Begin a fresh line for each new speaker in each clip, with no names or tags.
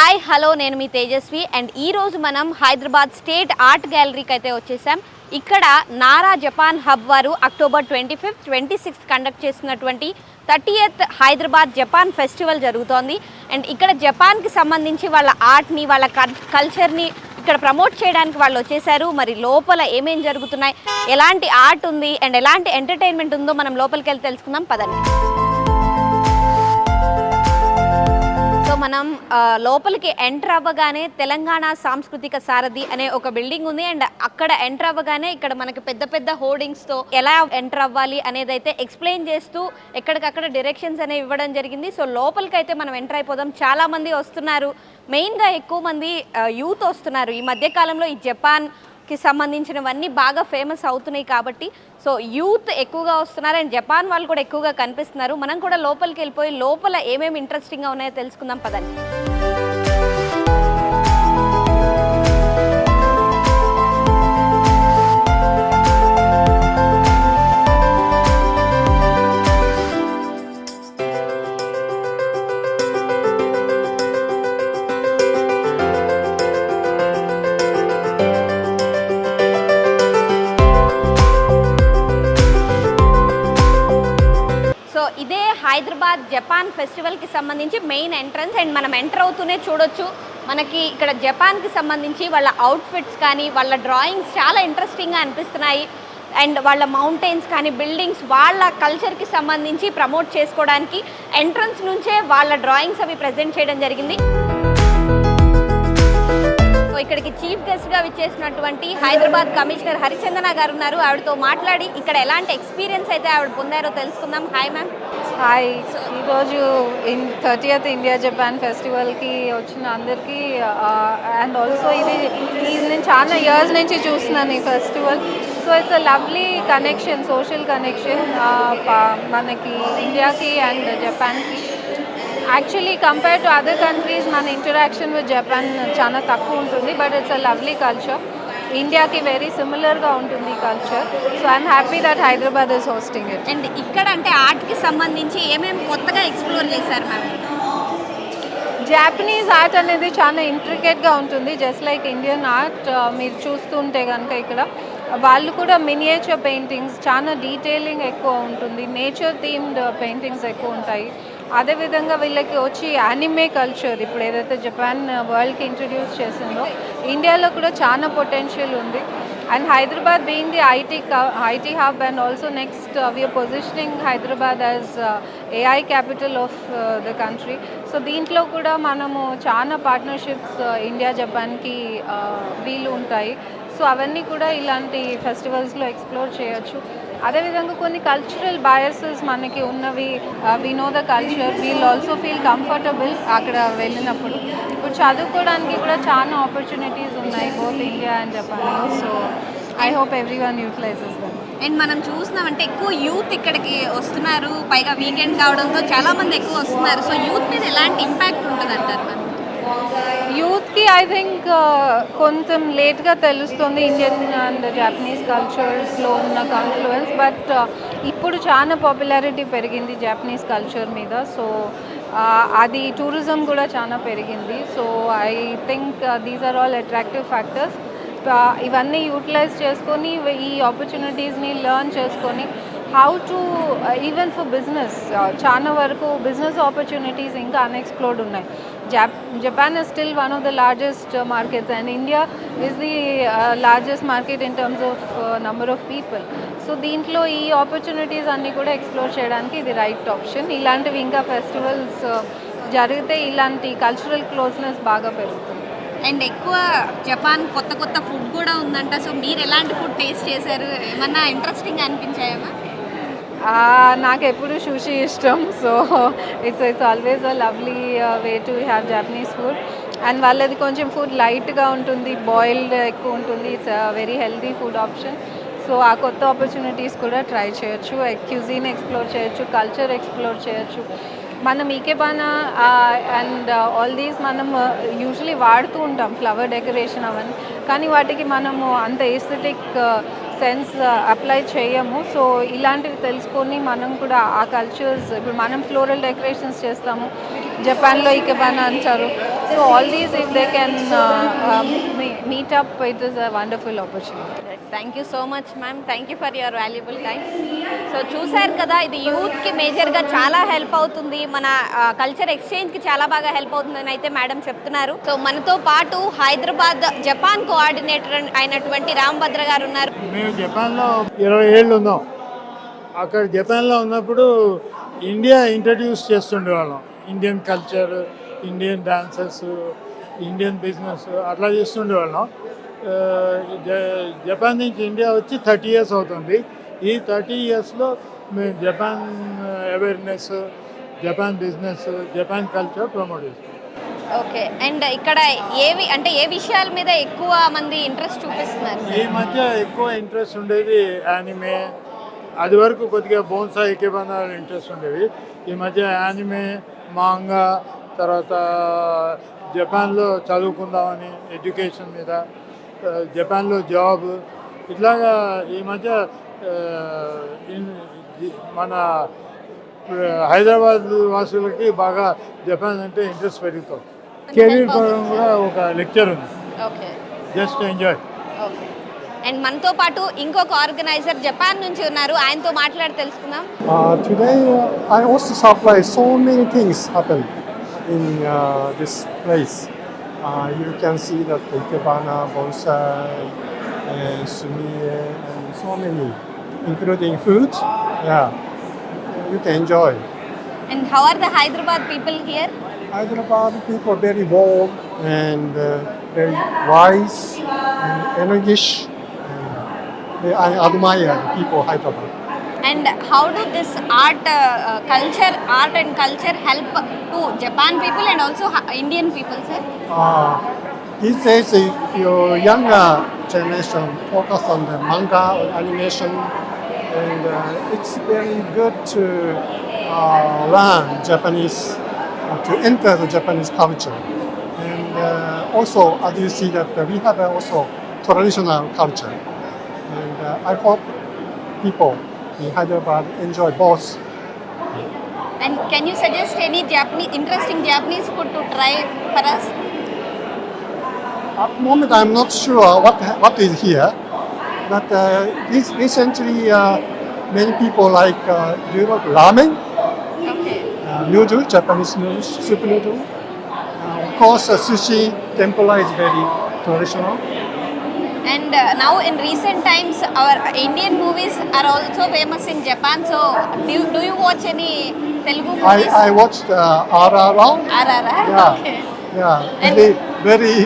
Hi hello నేను మీ Tejaswi and ఈరోజు మనం హైదరాబాద్ స్టేట్ ఆర్ట్ గ్యాలరీకి అయితే వచ్చేసాం. ఇక్కడ నారా జపాన్ హబ్ వారు అక్టోబర్ 25, 26 కండక్ట్ చేస్తున్నటువంటి 30th హైదరాబాద్ జపాన్ ఫెస్టివల్ జరుగుతోంది. అండ్ ఇక్కడ జపాన్కి సంబంధించి వాళ్ళ ఆర్ట్ని, వాళ్ళ కల్చర్ని ఇక్కడ ప్రమోట్ చేయడానికి వాళ్ళు వచ్చేసారు. మరి లోపల ఏమేం జరుగుతున్నాయి, ఎలాంటి ఆర్ట్ ఉంది అండ్ ఎలాంటి ఎంటర్టైన్మెంట్ ఉందో మనం లోపలికి వెళ్ళి తెలుసుకుందాం పదండి. మనం లోపలికి ఎంటర్ అవ్వగానే తెలంగాణ సాంస్కృతిక సారథి అనే ఒక బిల్డింగ్ ఉంది. అండ్ అక్కడ ఎంటర్ అవ్వగానే ఇక్కడ మనకి పెద్ద పెద్ద హోర్డింగ్స్తో ఎలా ఎంటర్ అవ్వాలి అనేది అయితే ఎక్స్ప్లెయిన్ చేస్తూ ఎక్కడికక్కడ డైరెక్షన్స్ అనేవి ఇవ్వడం జరిగింది. సో లోపలికి అయితే మనం ఎంటర్ అయిపోదాం. చాలా మంది వస్తున్నారు, మెయిన్గా ఎక్కువ మంది యూత్ వస్తున్నారు. ఈ మధ్యకాలంలో ఈ జపాన్కి సంబంధించినవన్నీ బాగా ఫేమస్ అవుతున్నాయి కాబట్టి సో యూత్ ఎక్కువగా వస్తున్నారు అండ్ జపాన్ వాళ్ళు కూడా ఎక్కువగా కనిపిస్తున్నారు. మనం కూడా లోపలికి వెళ్ళిపోయి లోపల ఏమేమి ఇంట్రెస్టింగ్గా ఉన్నాయో తెలుసుకుందాం పదండి. ఇదే హైదరాబాద్ జపాన్ ఫెస్టివల్కి సంబంధించి మెయిన్ ఎంట్రన్స్. అండ్ మనం ఎంటర్ అవుతూనే చూడొచ్చు మనకి ఇక్కడ జపాన్కి సంబంధించి వాళ్ళ అవుట్ఫిట్స్ కానీ వాళ్ళ డ్రాయింగ్స్ చాలా ఇంట్రెస్టింగ్గా అనిపిస్తున్నాయి. అండ్ వాళ్ళ మౌంటైన్స్ కానీ బిల్డింగ్స్ వాళ్ళ కల్చర్కి సంబంధించి ప్రమోట్ చేసుకోవడానికి ఎంట్రన్స్ నుంచే వాళ్ళ డ్రాయింగ్స్ అవి ప్రజెంట్ చేయడం జరిగింది. ఇక్కడికి చీఫ్ గెస్ట్గా విచ్చేసినటువంటి హైదరాబాద్ కమిషనర్ హరిచందన గారు ఉన్నారు. ఆవిడతో మాట్లాడి ఇక్కడ ఎలాంటి ఎక్స్పీరియన్స్ అయితే ఆవిడ పొందారో తెలుసుకుందాం. Hi ma'am.
హాయ్. ఈరోజు 30th ఇండియా జపాన్ ఫెస్టివల్కి వచ్చిన అందరికీ అండ్ ఆల్సో ఇది నేను చాలా ఇయర్స్ నుంచి చూస్తున్నాను ఈ festival. So it's a lovely connection, social connection మనకి ఇండియాకి అండ్ జపాన్కి. Actually compare to other countries మన ఇంటరాక్షన్ విత్ జపాన్ చాలా తక్కువ ఉంటుంది, but it's a lovely culture. ఇండియాకి వెరీ సిమిలర్గా ఉంటుంది ఈ culture. So I'm happy that Hyderabad is hosting it.
And ఇక్కడ అంటే ఆర్ట్కి సంబంధించి ఏమేమి కొత్తగా ఎక్స్ప్లోర్ చేశారు మ్యామ్?
జాపనీస్ ఆర్ట్ అనేది చాలా ఇంట్రికేట్గా ఉంటుంది, జస్ట్ లైక్ ఇండియన్ ఆర్ట్. మీరు చూస్తుంటే కనుక ఇక్కడ వాళ్ళు కూడా మినియేచర్ పెయింటింగ్స్, చాలా డీటెయిలింగ్ ఎక్కువ ఉంటుంది, నేచర్ థీమ్డ్ పెయింటింగ్స్ ఎక్కువ ఉంటాయి. అదేవిధంగా వీళ్ళకి వచ్చి యానిమే కల్చర్ ఇప్పుడు ఏదైతే జపాన్ వరల్డ్కి ఇంట్రడ్యూస్ చేసిందో ఇండియాలో కూడా చాలా పొటెన్షియల్ ఉంది. And Hyderabad being the IT hub and also next we're positioning Hyderabad as AI capital of the country. So దీంట్లో కూడా మనము చాలా పార్ట్నర్షిప్స్ ఇండియా జపాన్కి వీలు ఉంటాయి. సో అవన్నీ కూడా ఇలాంటి ఫెస్టివల్స్లో ఎక్స్ప్లోర్ చేయొచ్చు. అదేవిధంగా కొన్ని కల్చరల్ బయాసెస్ మనకి ఉన్నవి, we know the culture, we'll also feel comfortable అక్కడ వెళ్ళినప్పుడు. ఇప్పుడు చదువుకోవడానికి కూడా చాలా ఆపర్చునిటీస్ ఉన్నాయి బోత్ ఇండియా అండ్ జపాన్లో. So I hope every one utilises them.
And మనం చూస్తున్నామంటే ఎక్కువ యూత్ ఇక్కడికి వస్తున్నారు, పైగా వీకెండ్ కావడంతో చాలామంది ఎక్కువ వస్తున్నారు. సో యూత్ మీద ఎలాంటి ఇంపాక్ట్ ఉంటుంది అంటారు మ్యామ్?
యూత్కి ఐ థింక్ కొంచెం లేట్గా తెలుస్తుంది ఇండియన్ అండ్ జాపనీస్ కల్చర్స్లో ఉన్న కాన్ఫ్లుయెన్స్, బట్ ఇప్పుడు చాలా పాపులారిటీ పెరిగింది జాపనీస్ కల్చర్ మీద. సో అది టూరిజం కూడా చాలా పెరిగింది. So I think these are all attractive factors. ఇవన్నీ యూటిలైజ్ చేసుకొని ఈ ఆపర్చునిటీస్ని లెర్న్ చేసుకొని how to even for business, చాలా వరకు బిజినెస్ ఆపర్చునిటీస్ ఇంకా అన్ఎక్స్ప్లోర్డ్ ఉన్నాయి. Japan is still one of the largest markets and India is the largest market in terms of number of people. So దీంట్లో ఈ ఆపర్చునిటీస్ అన్నీ కూడా explore చేయడానికి ఇది రైట్ ఆప్షన్. ఇలాంటివి ఇంకా ఫెస్టివల్స్ జరిగితే ఇలాంటి కల్చరల్ క్లోజ్నెస్ బాగా పెరుగుతుంది.
అండ్ ఎక్కువ జపాన్ కొత్త కొత్త ఫుడ్ కూడా ఉందంట. సో మీరు ఎలాంటి ఫుడ్ టేస్ట్ చేశారు? ఏమన్నా ఇంట్రెస్టింగ్ అనిపించాయమ్మా?
నాకు ఎప్పుడు సుషి ఇష్టం. So it's always a lovely way to have Japanese food. And వాళ్ళది కొంచెం ఫుడ్ లైట్గా ఉంటుంది, బాయిల్డ్ ఎక్కువ ఉంటుంది. It's very healthy food option. So ఆ కొత్త ఆపర్చునిటీస్ కూడా ట్రై చేయొచ్చు, క్యూజిన్ ఎక్స్ప్లోర్ చేయొచ్చు, కల్చర్ ఎక్స్ప్లోర్ చేయొచ్చు. మనం ఈకేబానా అండ్ ఆల్ దీస్ మనం యూజువలీ వాడుతూ ఉంటాం, ఫ్లవర్ డెకరేషన్ అవన్నీ, కానీ వాటికి మనము అంత ఎస్థెటిక్ సెన్స్ అప్లై చేయము. సో ఇలాంటివి తెలుసుకొని మనం కూడా ఆ కల్చర్స్, ఇప్పుడు మనం ఫ్లోరల్ డెకరేషన్స్ చేస్తాము, జపాన్లో ఇకెబానా అంటారు. So all these if they can meet up, it is a wonderful opportunity.
Thank you so much ma'am, thank you for your valuable time. So చూశారు కదా, ఇది యూత్కి మేజర్గా చాలా హెల్ప్ అవుతుంది, మన కల్చర్ ఎక్స్చేంజ్కి చాలా బాగా హెల్ప్ అవుతుందని అయితే మేడం చెప్తున్నారు. సో మనతో పాటు హైదరాబాద్ జపాన్ కోఆర్డినేటర్ అయినటువంటి రాంభద్ర గారు ఉన్నారు.
మేము జపాన్లో 20 ఏళ్ళు ఉన్నాం. అక్కడ జపాన్లో ఉన్నప్పుడు ఇండియా ఇంట్రడ్యూస్ చేస్తుండేవాళ్ళం. Indian culture, Indian dances, Indian business అట్లా చేస్తుండేవాళ్ళం. జపాన్ నుంచి ఇండియా వచ్చి 30 ఇయర్స్ అవుతుంది. ఈ 30 ఇయర్స్లో మేము Japan awareness, Japan business, Japan culture promote చేస్తాం.
ఓకే, అండ్ ఇక్కడ ఏవి అంటే ఏ విషయాల మీద ఎక్కువ మంది ఇంట్రెస్ట్ చూపిస్తున్నారు?
ఈ మధ్య ఎక్కువ ఇంట్రెస్ట్ ఉండేది యానిమే. అది వరకు కొద్దిగా బోన్సా ఇకెబానా ఇంట్రెస్ట్ ఉండేవి. ఈ మధ్య యానిమే, మాంగా, తర్వాత జపాన్లో చదువుకుందామని ఎడ్యుకేషన్ మీద, జపాన్లో జాబ్, ఇట్లాగా ఈ మధ్య మన హైదరాబాద్ వాసులకి బాగా జపాన్ అంటే ఇంట్రెస్ట్ పెరుగుతుంది. కెరీర్ పరంగా కూడా ఒక లెక్చర్ ఉంది,
okay,
just enjoy.
Okay. And మనతో పాటు ఇంకొక ఆర్గనైజర్ జపాన్ నుంచి ఉన్నారు, ఆయనతో మాట్లాడి తెలుసుకుందాం.
Today, I also surprised so many things happen in this place. You can see that Ikebana, Bonsai, and Sumiye, and so many, including food. Yeah, you can enjoy.
And how are the Hyderabad people here?
Hyderabad people are very warm and very wise and energish. And I admire the people of Hyderabad.
And how do this art and culture help to Japan people and also Indian people, sir?
These days, your younger generation focus on the manga or animation, and it's very good to learn Japanese, to enter the Japanese culture. And also, as you see that we have also traditional culture. And I hope people in Hyderabad enjoy both.
And can you suggest any interesting Japanese food to try for us?
At the moment, I'm not sure what is here, but recently many people like do you know ramen,
Okay.
Noodle, Japanese noodles, soup noodle. Of course, sushi, tempura is very traditional.
And now in recent times, our Indian movies are also famous in Japan. So do you watch any Telugu movies?
I watched RRR.
RRR?
Yeah,
Okay.
yeah,
And-
very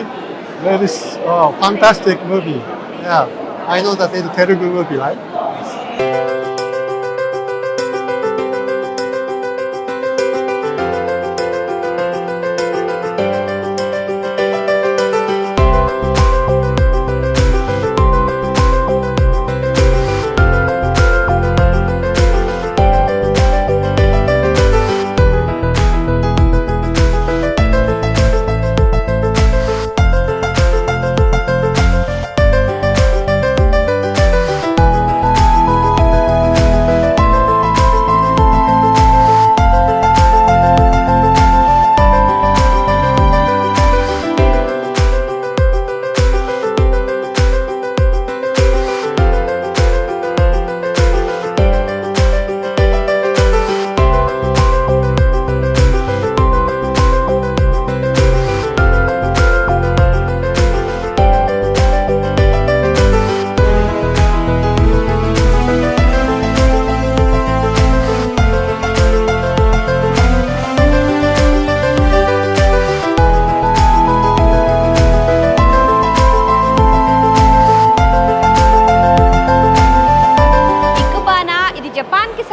fantastic movie. Yeah, I know that it's a Telugu movie, right?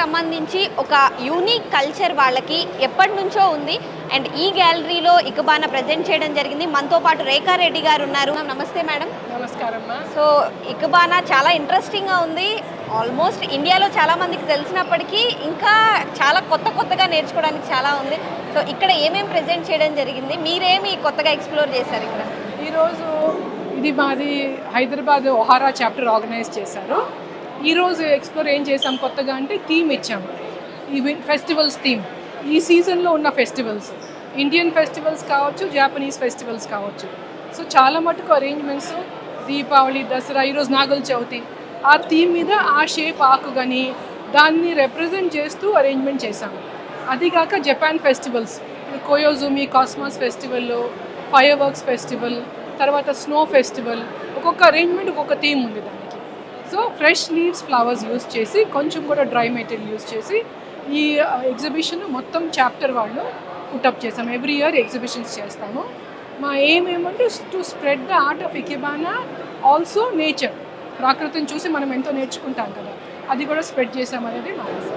సంబంధించి ఒక unique culture వాళ్ళకి ఎప్పటి నుంచో ఉంది. And ఈ గ్యాలరీలో ఇకబానా present చేయడం జరిగింది. మనతో పాటు రేఖారెడ్డి గారు ఉన్నారు. నమస్తే మేడం.
నమస్కారం.
సో ఇకబానా చాలా ఇంట్రెస్టింగ్గా ఉంది. ఆల్మోస్ట్ ఇండియాలో చాలా మందికి తెలిసినప్పటికీ ఇంకా చాలా కొత్తగా నేర్చుకోవడానికి చాలా ఉంది. సో ఇక్కడ ఏమేమి ప్రజెంట్ చేయడం జరిగింది, మీరేమి కొత్తగా ఎక్స్ప్లోర్ చేశారు ఇక్కడ?
ఈరోజు ఇది మాది హైదరాబాద్ ఒహారా చాప్టర్ ఆర్గనైజ్ చేశారు. ఈరోజు ఎక్స్ప్లోర్ ఏం చేసాం కొత్తగా అంటే థీమ్ ఇచ్చాము. ఈ ఫెస్టివల్స్ థీమ్, ఈ సీజన్లో ఉన్న ఫెస్టివల్స్ ఇండియన్ ఫెస్టివల్స్ కావచ్చు, జాపనీస్ ఫెస్టివల్స్ కావచ్చు. సో చాలా మటుకు అరేంజ్మెంట్స్ దీపావళి, దసరా, ఈరోజు నాగుల చవితి ఆ థీమ్ మీద ఆ షేప్ ఆకు కానీ దాన్ని రిప్రజెంట్ చేస్తూ అరేంజ్మెంట్ చేశాము. అదిగాక జపాన్ ఫెస్టివల్స్, కోయోజూమి cosmos festival, fireworks festival, తర్వాత స్నో ఫెస్టివల్, ఒక్కొక్క అరేంజ్మెంట్ ఒక్కొక్క థీమ్ ఉంది దానికి. So fresh leaves, flowers use చేసి కొంచెం కూడా డ్రై మెటీరియల్ యూస్ చేసి ఈ ఎగ్జిబిషన్ మొత్తం చాప్టర్ వాళ్ళు పుటప్ చేసాము. ఎవ్రీ ఇయర్ ఎగ్జిబిషన్స్ చేస్తాము. మా ఎయిమ్ ఏమంటే to spread the art of ikebana, also nature. ప్రాకృతిని చూసి మనం ఎంతో నేర్చుకుంటాం కదా, అది కూడా స్ప్రెడ్ చేసామనేది మా ఆశ.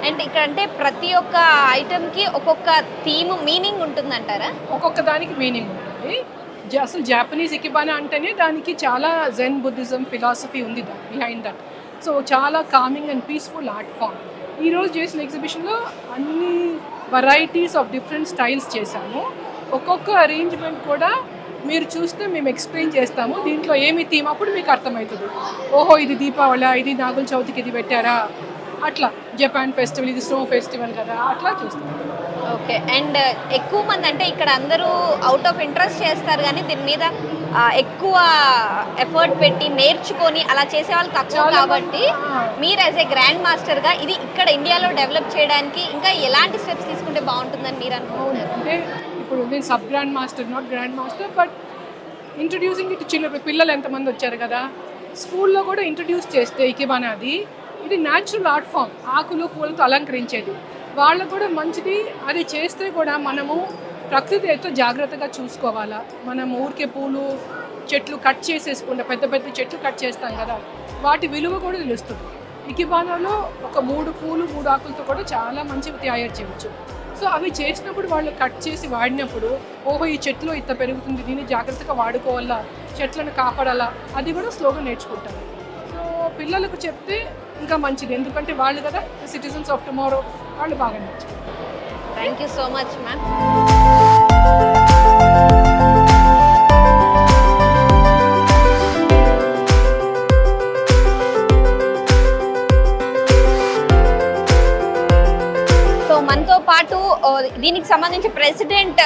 అండ్ ఇక్కడ అంటే ప్రతి ఒక్క ఐటెంకి ఒక్కొక్క థీమ్ మీనింగ్ ఉంటుందంటారా?
ఒక్కొక్క దానికి మీనింగ్ ఉంటుంది. అసలు జాపనీస్ ఇకిబానా అంటేనే దానికి చాలా జెన్ బుద్ధిజం ఫిలాసఫీ ఉంది బిహైండ్ దట్. సో చాలా calming and peaceful art form. ఈరోజు చేసిన ఎగ్జిబిషన్లో అన్ని వెరైటీస్ ఆఫ్ డిఫరెంట్ స్టైల్స్ చేశాము. ఒక్కొక్క అరేంజ్మెంట్ కూడా మీరు చూస్తే మేము ఎక్స్ప్లెయిన్ చేస్తాము దీంట్లో ఏమి థీమ్, అప్పుడు మీకు అర్థమవుతుంది. ఓహో ఇది దీపావళి, ఇది నాగుల చవితికి ఇది పెట్టారా, అట్లా జపాన్ ఫెస్టివల్, ఇది స్నో ఫెస్టివల్ కదా, అట్లా చూస్తాం.
ఓకే. అండ్ ఎక్కువ మంది అంటే ఇక్కడ అందరూ అవుట్ ఆఫ్ ఇంట్రెస్ట్ చేస్తారు కానీ దీని మీద ఎక్కువ ఎఫర్ట్ పెట్టి నేర్చుకొని అలా చేసే వాళ్ళు తక్కువ. కాబట్టి మీరు యాజ్ ఏ గ్రాండ్ మాస్టర్గా ఇది ఇక్కడ ఇండియాలో డెవలప్ చేయడానికి ఇంకా ఎలాంటి స్టెప్స్ తీసుకుంటే బాగుంటుందని మీరు అనుకుంటున్నారు?
అంటే ఇప్పుడు నేను sub grand master, not grand master, but introducing ఇటు చిన్న పిల్లలు ఎంతమంది వచ్చారు కదా, స్కూల్లో కూడా ఇంట్రడ్యూస్ చేస్తే ఇకిబానా అది ఇది న్యాచురల్ ఆర్ట్ ఫామ్, ఆకులు పూలతో అలంకరించేది, వాళ్ళకు కూడా మంచిది. అది చేస్తే కూడా మనము ప్రకృతి ఎంతో జాగ్రత్తగా చూసుకోవాలా. మనం ఊరికే పూలు చెట్లు కట్ చేసేసుకుంటా, పెద్ద పెద్ద చెట్లు కట్ చేస్తాం కదా, వాటి విలువ కూడా తెలుస్తుంది. ఇకిబానాలో ఒక 3 పూలు 3 ఆకులతో కూడా చాలా మంచివి తయారు చేయవచ్చు. సో అవి చేసినప్పుడు వాళ్ళు కట్ చేసి వాడినప్పుడు ఓహో ఈ చెట్లు ఇంత పెరుగుతుంది, దీన్ని జాగ్రత్తగా వాడుకోవాలా, చెట్లను కాపాడాలా, అది కూడా స్లోగా నేర్చుకుంటారు. సో పిల్లలకు చెప్తే ఇంకా మంచిది, ఎందుకంటే వాళ్ళు కదా సిటిజన్స్ ఆఫ్ టుమారో, వాళ్ళు బాగా నేర్చుకుంటారు.
Thank you so much ma'am. మనతో పాటు దీనికి సంబంధించి ప్రెసిడెంట్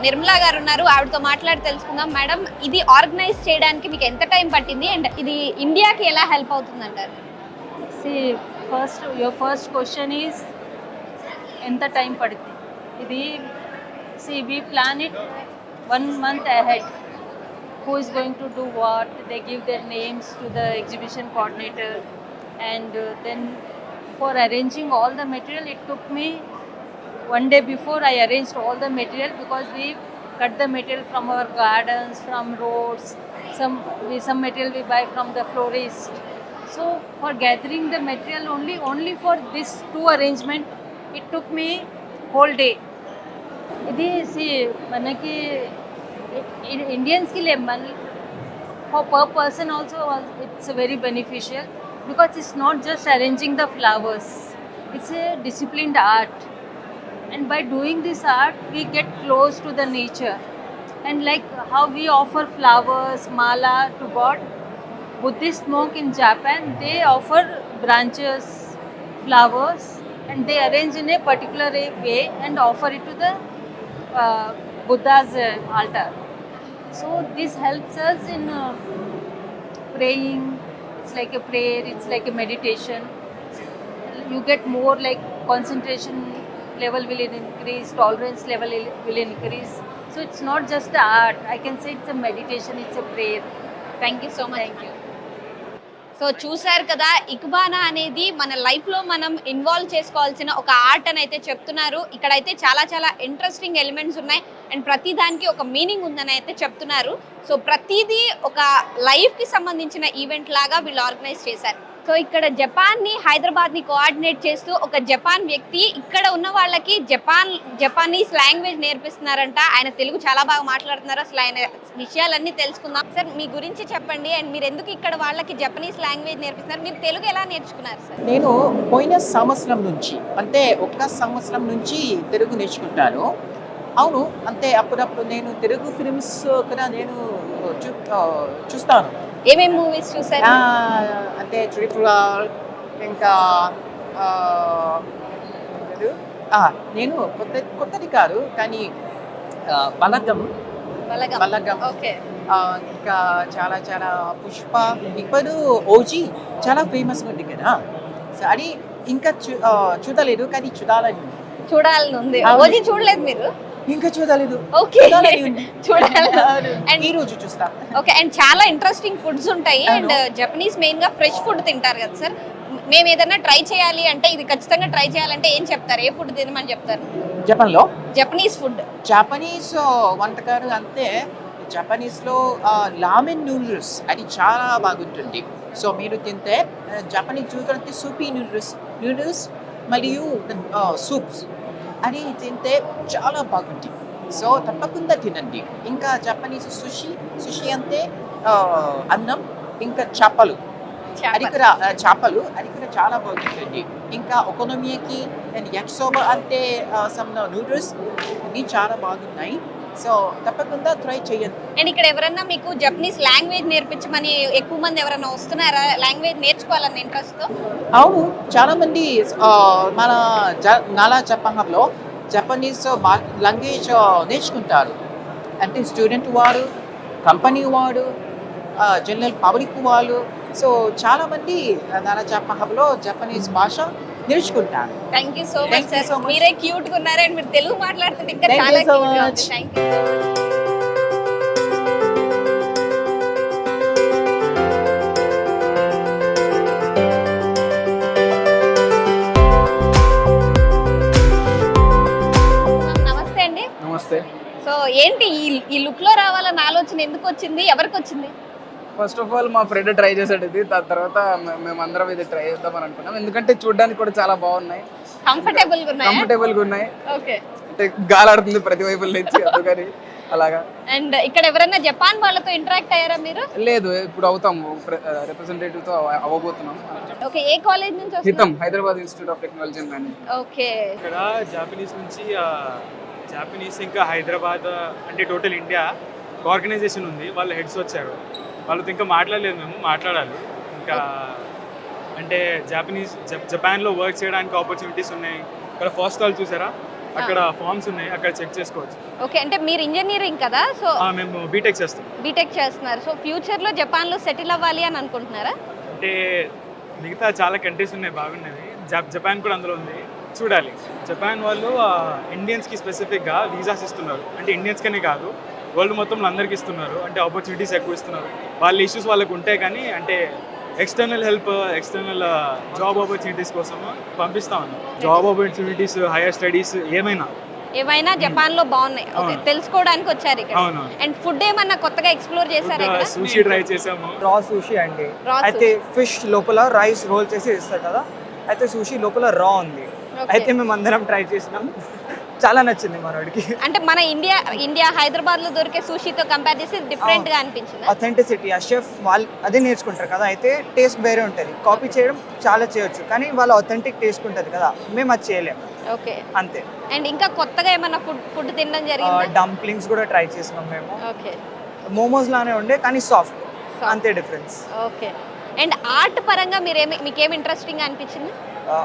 నిర్మలా గారు ఉన్నారు, ఆవిడతో మాట్లాడి తెలుసుకుందాం. మేడం, ఇది ఆర్గనైజ్ చేయడానికి మీకు ఎంత టైం పట్టింది అండ్ ఇది ఇండియాకి ఎలా హెల్ప్ అవుతుంది అంటారు?
your first question is ఎంత టైం పడుతుంది ఇది. we plan it 1 month ahead. Who is going to do what, they give their names to the exhibition coordinator, and then for arranging all the material it took me 1 day before. I arranged all the material because we cut the material from our gardens, from roads, some material we buy from the florist. So for gathering the material only for this 2 arrangement it took me whole day. ఇది మనకి ఇండియన్స్కి for per person also it's very beneficial because it's not just arranging the flowers, it's a disciplined art, and by doing this art we get close to the nature. And like how we offer flowers, mala to God, Buddhist monk in Japan, they offer branches, flowers, and they arrange in a particular way and offer it to the Buddha's altar. So this helps us in praying. It's like a prayer, it's like a meditation. You get more like concentration level will increase, tolerance level will increase. So it's not just the art, I can say it's a meditation, it's a prayer.
Thank you so much. Thank you. So చూసారు కదా, ఇక్బానా అనేది మన లైఫ్లో మనం involve చేసుకోవాల్సిన ఒక art అని అయితే చెప్తున్నారు. ఇక్కడైతే చాలా చాలా ఇంట్రెస్టింగ్ ఎలిమెంట్స్ ఉన్నాయి అండ్ ప్రతి దానికి ఒక మీనింగ్ ఉందని అయితే చెప్తున్నారు. సో ప్రతిదీ ఒక లైఫ్కి సంబంధించిన ఈవెంట్ లాగా వీళ్ళు ఆర్గనైజ్ చేశారు. సో ఇక్కడ జపాన్ని, హైదరాబాద్ని కోఆర్డినేట్ చేస్తూ ఒక జపాన్ వ్యక్తి ఇక్కడ ఉన్న వాళ్ళకి జపానీస్ లాంగ్వేజ్ నేర్పిస్తున్నారంట. ఆయన తెలుగు చాలా బాగా మాట్లాడుతున్నారు. అసలు ఆయన విషయాలన్నీ తెలుసుకుందాం. సార్, మీ గురించి చెప్పండి అండ్ మీరు ఎందుకు ఇక్కడ వాళ్ళకి జపనీస్ లాంగ్వేజ్ నేర్పిస్తున్నారు, మీరు తెలుగు ఎలా నేర్చుకున్నారు సార్?
నేను పోయిన సంవత్సరం నుంచి, అంటే 1 సంవత్సరం నుంచి తెలుగు నేర్చుకుంటాను. అవును, అంటే అప్పుడప్పుడు నేను తెలుగు ఫిల్మ్స్ కూడా నేను చూస్తాను.
ఏమేమి మూవీస్ చూసారు?
అంటే త్రిపుర, ఇంకా నేను కొత్తది కాదు కానీ బలగం
బలగం. ఓకే.
ఇంకా చాలా చాలా పుష్ప ఇప్పుడు ఓజీ చాలా ఫేమస్ ఉంది కదా. సో అది ఇంకా చూడలేదు కానీ చూడాలని
చూడాలని ఉంది.
అవును.
ఓజీ చూడలేదు మీరు?
ఇంకా చూడలేదు.
ఓకే.
చూడాలని ఉంది.
చూడాలి. అండ్
ఈ రోజు చూస్తా.
ఓకే. అండ్ చాలా ఇంట్రెస్టింగ్ ఫుడ్స్ ఉంటాయి. అండ్ జపనీస్ మెయిన్ గా ఫ్రెష్ ఫుడ్ తింటారు కదా సార్. మేము ఏదైనా ట్రై చేయాలి అంటే ఇది ఖచ్చితంగా ట్రై చేయాలంటే ఏం చెప్తారు? ఏ ఫుడ్ తినమని చెప్తారు?
జపాన్లో
జపనీస్ ఫుడ్.
జపనీస్ వంటకాలు అంతే. జపనీస్లో లామెన్ నూడిల్స్ అది చాలా బాగుంటుంది. సో మీరు తింటే జపనీస్ చూడండి సూపీ నూడిల్స్ మరియు సూప్స్ అది తింటే చాలా బాగుంటుంది. సో తప్పకుండా తినండి. ఇంకా జపనీస్ సుషి అంటే అన్నం ఇంకా చేపలు అది కూడా చాలా బాగుంటుంది. ఇంకా ఒకోనోమియాకి అండ్ యాక్సోబా అంటే సమ్ నూడిల్స్ అన్నీ చాలా బాగున్నాయి. సో తప్పకుండా ట్రై చేయండి.
అండ్ ఇక్కడ ఎవరన్నా మీకు జపనీస్ లాంగ్వేజ్ నేర్పించమని ఎక్కువ మంది ఎవరైనా వస్తున్నారా లాంగ్వేజ్ నేర్చుకోవాలన్న ఇంట్రెస్ట్తో?
అవును, చాలా మంది మన నాలా జపాన్లో జపనీస్ లాంగ్వేజ్ నేర్చుకుంటారు. అంటే స్టూడెంట్ వాడు, కంపెనీ వాడు, జనరల్ పబ్లిక్ వాళ్ళు. సో చాలా మంది నాలా జపాన్లో జపనీస్ భాష నేర్చుకుంటారు.
Thank you so much
Thank you
sir.
so much.
మీరే క్యూట్ గా ఉన్నారు అండ్ మీరు తెలుగు మాట్లాడుతుంటే ఇంకా
Thank
చాలా
you so
క్యూట్ గా ఉంది.
much.
Thank you. నమస్తే అండి.
నమస్తే.
సో ఏంటి ఈ లుక్ లో రావాలన్న ఆలోచన ఎందుకు వచ్చింది? ఎవరికి వచ్చింది?
ఫస్ట్ ఆఫ్ ఆల్ మా ఫ్రెండ్ ట్రై చేసాడు ఇది. దాని తర్వాత మేమందరం ఇది ట్రై చేద్దామని అనుకున్నాం. ఎందుకంటే చూడడానికి కూడా చాలా బాగున్నాయి,
కంఫర్టబుల్ గా ఉన్నాయా?
కంఫర్టబుల్ గా ఉన్నాయి.
ఓకే.
అంటే గాలాడుతుంది ప్రతి వైపుల నుంచి అందుకని అలాగా.
అండ్ ఇక్కడ ఎవరైనా జపాన్ వాళ్ళతో ఇంటరాక్ట్ అయ్యారా మీరు?
లేదు, ఇప్పుడు అవుతాము, రిప్రజెంటేటివ్ తో అవ్వబోతున్నాం.
ఓకే. ఏ కాలేజ్ నుంచి వస్తున్నారు?
హితం, Hyderabad institute of technology and management.
Okay.
ఇక్కడ జాపనీస్ నుంచి జాపనీస్ ఇంకా హైదరాబాద్ అంటే టోటల్ ఇండియా ఆర్గనైజేషన్ ఉంది. వాళ్ళ హెడ్స్ వచ్చారు. వాళ్ళతో ఇంకా మాట్లాడలేదు, మేము మాట్లాడాలి. ఇంకా అంటే జపాన్లో వర్క్ చేయడానికి ఆపర్చునిటీస్ ఉన్నాయి. ఇక్కడ ఫస్ట్ హాల్ చూసారా, అక్కడ ఫార్మ్స్ ఉన్నాయి, అక్కడ చెక్ చేసుకోవచ్చు.
ఓకే. అంటే మీరు ఇంజనీరింగ్ కదా, సో
మేము బీటెక్ చేస్తాం.
బీటెక్ చేస్తున్నారు. సో ఫ్యూచర్లో జపాన్లో సెటిల్ అవ్వాలి అని అనుకుంటున్నారా?
అంటే మిగతా చాలా కంట్రీస్ ఉన్నాయి బాగున్నవి, జపాన్ కూడా అందులో ఉంది, చూడాలి. జపాన్ వాళ్ళు ఇండియన్స్కి స్పెసిఫిక్గా వీసాస్ ఇస్తున్నారు. అంటే ఇండియన్స్కనే కాదు, వరల్డ్ మొత్తంలో అందరికి ఇస్తున్నారు. అంటే ఆపర్చునిటీస్ ఎక్కువ ఇస్తున్నారు. వాళ్ళ ఇష్యూస్ వాళ్ళకు ఉంటాయి కానీ అంటే external help, external job opportunities కోసం పంపిస్తామన్నారు. జాబ్ ఆపర్చునిటీస్, హైయర్ స్టడీస్ ఏమైనా
జపాన్ లో బాగున్నాయి. ఓకే,
అవును.
తెలుసుకోవడానికి వచ్చారు ఇక్కడ.
అవును.
అండ్ ఫుడ్ ఏమన్నా కొత్తగా ఎక్స్ప్లోర్ చేశారా ఇక్కడ?
సూషీ ట్రై చేసాము.
రా సూషీ అండి.
Raw
అయితే ఫిష్ లోపల రైస్ రోల్ చేసి ఇస్తారు కదా, అయితే సూషీ లోపల రా ఉంది.
Okay.
అయితే మేము అందరం ట్రై చేసినాం, చాలా నచ్చింది మనోడికి.
అంటే మన ఇండియా హైదరాబాద్ లో దొరికే సూషీతో కంపేర్ చేసి డిఫరెంట్ గా అనిపించింది.
అథెంటిసిటీ, ఆ షెఫ్ వాళ్ళు అదే నేర్చుకుంటారు కదా, అయితే టేస్ట్ వేరే ఉంటుంది. కాపీ చేయడం చాలా చేయొచ్చు కానీ వాళ్ళ అథెంటిక్ టేస్ట్ ఉంటుంది కదా, మేము అది చేయలేము.
ఓకే.
అంతే.
అండ్ ఇంకా కొత్తగా ఏమన్నా ఫుడ్ తినడం జరిగింది?
డంప్లింగ్స్ కూడా ట్రై చేసినాం మేము.
ఓకే.
మోమోస్ లానే ఉండే కానీ సాఫ్ట్, అంతే డిఫరెన్స్.
ఓకే. అండ్ ఆర్ట్ పరంగా మీకేం ఇంట్రెస్టింగ్ అనిపించింది?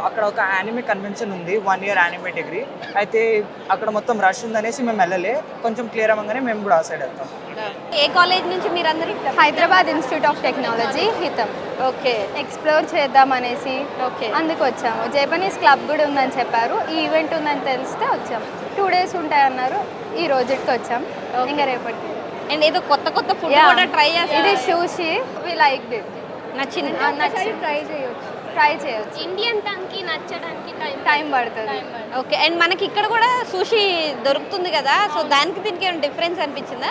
అక్కడ ఒక యానిమే కన్వెన్షన్ ఉంది, 1 year యానిమే డిగ్రీ. అయితే అక్కడ మొత్తం రష్ ఉందనేసి మేము వెళ్ళలే, కొంచెం క్లియర్ అవ్వగానే మేము కూడా ఆ సైడ్ వెళ్తాం.
ఏ కాలేజ్ నుంచి మీరందరూ?
Hyderabad institute of technology HITAM.
Okay.
Explore చేద్దామనేసి
ఓకే.
అందుకు వచ్చాము. జపనీస్ క్లబ్ కూడా ఉందని చెప్పారు, ఈ ఈవెంట్ ఉందని తెలిస్తే వచ్చాము. 2 days ఉంటాయన్నారు, ఈ రోజుకి వచ్చాం. ఇంకా రేపటికి.
అండ్ ఏదో కొత్త ఫుడ్ కూడా ట్రై చేస్తారు.
ఇది షూషి, వి లైక్ ఇట్.
నచ్చింది?
ట్రై చేయొచ్చు.
ఇండియన్ టంగ్కి నచ్చడానికి
టైం పడుతుంది.
ఓకే. అండ్ మనకి ఇక్కడ కూడా సూషీ దొరుకుతుంది కదా, సో దానికి దీనికి ఏమైనా డిఫరెన్స్ అనిపించిందా?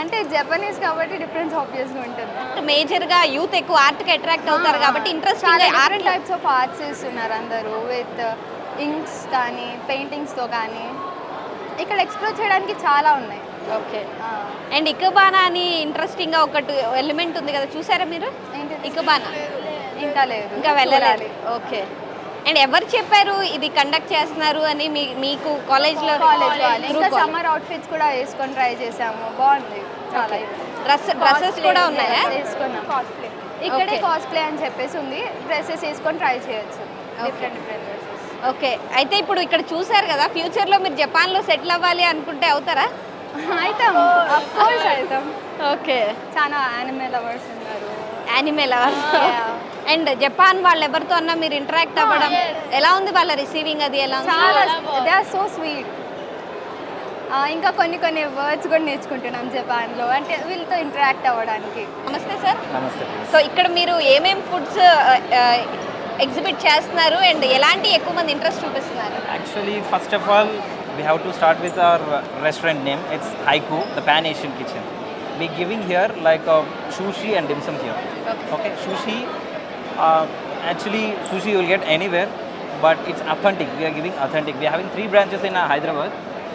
అంటే జపనీస్ కాబట్టి డిఫరెన్స్ ఆబ్వియస్గా ఉంటుంది.
మేజర్ గా యూత్ ఎక్కువ ఆర్ట్ కి అట్రాక్ట్ అవుతారు కాబట్టి interesting
different types of arts ఇస్తున్నారు అందరూ, విత్ ఇంక్స్ కానీ పెయింటింగ్స్తో కానీ. ఇక్కడ ఎక్స్ప్లోర్ చేయడానికి చాలా ఉన్నాయి.
ఓకే. అండ్ ఇకబానా అని ఇంట్రెస్టింగ్ గా ఒకటి ఎలిమెంట్ ఉంది కదా, చూసారా మీరు? ఇకబానా
ఇంకా లేదు,
ఇంకా వెళ్ళాలి. ఓకే. అండ్ ఎవరు చెప్పారు ఇది కండక్ట్ చేస్తున్నారు అని మీకు కాలేజ్లో?
ఇంకా సమ్మర్ అవుట్ఫిట్స్ కూడా వేసుకొని ట్రై చేసాము, బాగుంది చాలా.
డ్రెస్సెస్ కూడా ఉన్నాయా?
వేసుకున్నాం. కాస్ప్లే ఇక్కడే కాస్ప్లే అని చెప్పేసి ఉంది, డ్రెస్సెస్ వేసుకొని ట్రై చేయొచ్చు, డిఫరెంట్ డ్రెస్సెస్.
ఓకే. అయితే ఇప్పుడు ఇక్కడ చూసారు కదా, ఫ్యూచర్లో మీరు జపాన్లో సెటిల్ అవ్వాలి అనుకుంటే అవుతారా?
అవుతాం, అఫ్ కోర్స్ అవుతాం.
ఓకే,
చాలా యానిమే లవర్స్ ఉన్నారు.
Anime lovers. అండ్ జపాన్ వాళ్ళు ఎవరితో అన్నా మీరు ఇంటరాక్ట్ అవ్వడం ఎలా ఉంది? వాళ్ళ రిసీవింగ్ అది ఎలా ఉంది?
చాలా దే ఆర్ సో స్వీట్. ఇంకా కొన్ని వర్డ్స్ కూడా నేర్చుకుంటున్నాం జపాన్లో, అంటే వీళ్ళతో ఇంటరాక్ట్ అవ్వడానికి.
నమస్తే సార్.
నమస్తే.
సో ఇక్కడ మీరు ఏమేం ఫుడ్స్ ఎగ్జిబిట్ చేస్తున్నారు అండ్ ఎలాంటి ఎక్కువ మంది ఇంట్రెస్ట్ చూపిస్తున్నారు?
Actually, first of all, we have to start with our restaurant name. It's Haiku, the Pan Asian Kitchen. We giving here like sushi and dim sum here. Okay. Sushi, actually sushi you will get anywhere, but it's authentic. We are giving authentic. We are having 3 branches in Hyderabad.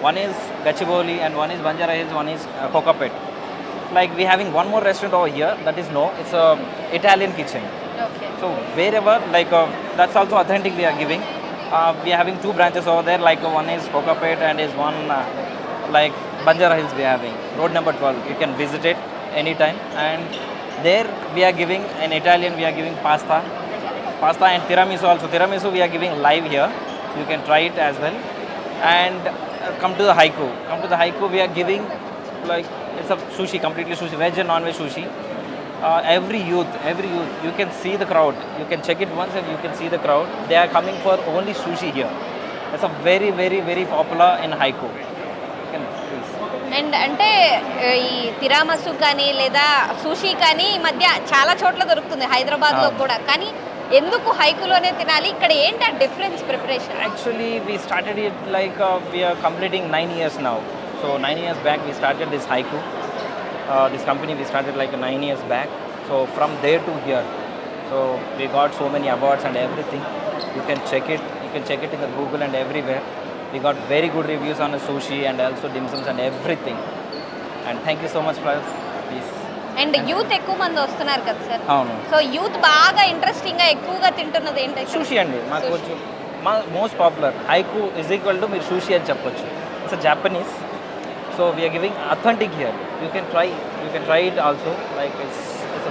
One is Gachibowli and one is Banjara Hills, one is Kokapet. Like we having one more restaurant over here, that is it's a Italian kitchen.
Okay.
So wherever like that's also authentic we are giving. We are having 2 branches over there, like one is Kokapet and is one like Banjara Hills we are having. Road number 12, you can visit it anytime. And there we are giving in Italian, we are giving pasta and tiramisu also. Tiramisu we are giving live here, you can try it as well. And come to the Haiku, we are giving like it's a sushi, completely sushi, veg and non-veg sushi. Every youth, you can see the crowd. You can check it once and you can see the crowd. They are coming for only sushi here. It's a very, very, very popular in Haiku. You can please.
And అంటే ఈ తిరామసు కానీ లేదా సుషి కానీ ఈ మధ్య చాలా చోట్ల దొరుకుతుంది, హైదరాబాద్లో కూడా. కానీ ఎందుకు హైకులోనే తినాలి? ఇక్కడ ఏంటి ఆ difference preparation?
Actually, we started it like we are completing 9 years now. So 9 years back we started this Haiku. This company we started like 9 years back. So from there to here, so we got so many awards and everything. You can check it. You can check it in the Google and everywhere. We got very good reviews on the sushi and also dim sums and everything. And thank you so much, please.
And youth ఎక్కువ మంది వస్తున్నారు కదా sir?
అవును.
So youth బాగా ఇంట్రెస్టింగ్గా ఎక్కువగా తింటున్నది ఏంటి?
సుషి అండి మాకు కొంచెం most popular. Haiku is equal to మీరు సుషి అని చెప్పొచ్చు. It's a Japanese. So we're giving authentic here. You can try it also. Like it's